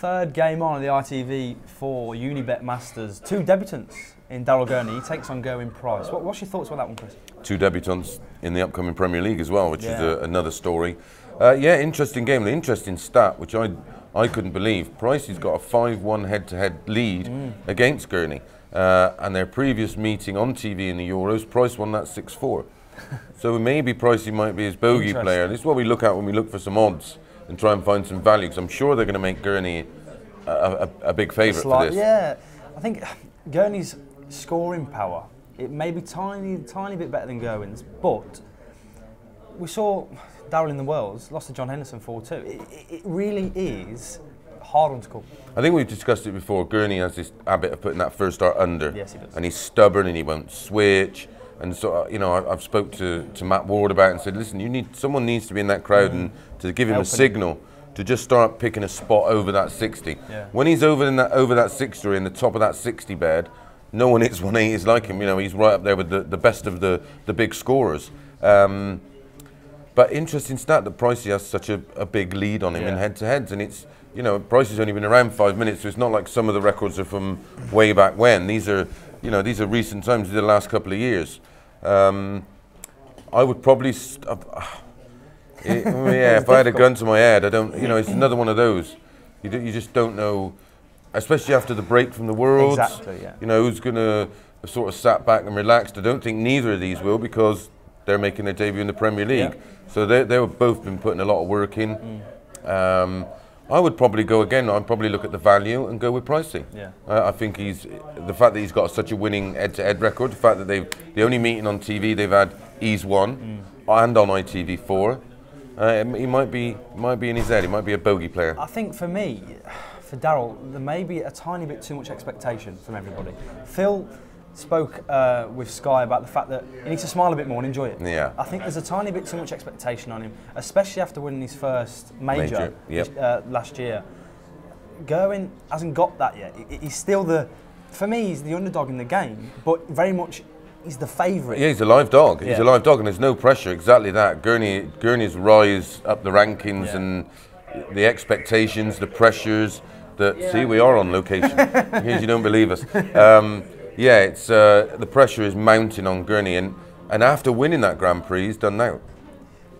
Third game on the ITV4 Unibet Masters. Two debutants in Daryl Gurney. He takes on Gerwyn Price. What's your thoughts about that one, Chris? Two debutants in the upcoming Premier League as well, which is another story. Yeah, interesting game. The interesting stat, which I couldn't believe. Pricey's got a 5-1 head-to-head lead against Gurney. And their previous meeting on TV in the Euros, Price won that 6-4. So maybe Pricey might be his bogey player. This is what we look at when we look for some odds and try and find some value, because I'm sure they're going to make Gurney a big favourite for this. Yeah, I think Gurney's scoring power, it may be tiny bit better than Gerwyn's, but we saw Daryl in the Worlds, lost to John Henderson 4-2. It really is hard one to call. I think we've discussed it before. Gurney has this habit of putting that first start under. Yes, he does. And he's stubborn and he won't switch. And so, you know, I've spoke to Matt Ward about it and said, listen, someone needs to be in that crowd and to give him a signal to just start picking a spot over that 60. Yeah. When he's over that 60 or in the top of that 60 bed, no one hits 180s like him. You know, he's right up there with the best of the big scorers. But interesting stat that Pricey has such a big lead on him in head-to-heads, and it's, you know, Pricey's only been around 5 minutes, so it's not like some of the records are from way back when. These are, you know, these are recent times, the last couple of years. I would probably, if I had a gun to my head, I don't, you know, it's another one of those. You just don't know, especially after the break from the Worlds. Exactly, yeah. You know, who's going to sort of sat back and relaxed. I don't think neither of these will, because they're making their debut in the Premier League. Yeah. So they've both been putting a lot of work in. I would probably go again. I'd probably look at the value and go with Pricey. Yeah. I think the fact that he's got such a winning head-to-head record, the fact that the only meeting on TV they've had, he's won, and on ITV4. He might be in his head. He might be a bogey player. I think for me, for Daryl, there may be a tiny bit too much expectation from everybody. Phil spoke with Sky about the fact that he needs to smile a bit more and enjoy it. Yeah. I think there's a tiny bit too much expectation on him, especially after winning his first major. Last year. Gerwyn hasn't got that yet. He's still for me, he's the underdog in the game, but very much he's the favourite. Yeah, he's a live dog. He's a live dog, and there's no pressure. Exactly that. Gurney's rise up the rankings and the expectations, the pressures. See, we are on location. In case you don't believe us. Yeah, it's the pressure is mounting on Gurney, and after winning that Grand Prix, he's done now.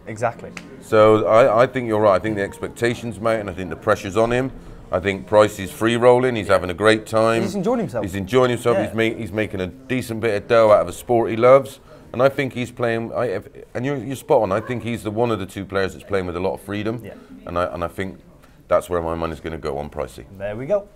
Exactly. So I think you're right. I think the expectations mounting. I think the pressure's on him. I think Pricey's free rolling. He's having a great time. He's enjoying himself. He's enjoying himself. Yeah. He's making a decent bit of dough out of a sport he loves. And I think he's playing. And you're spot on. I think he's one of the two players that's playing with a lot of freedom. Yeah. And I think that's where my money's going to go on Pricey. There we go.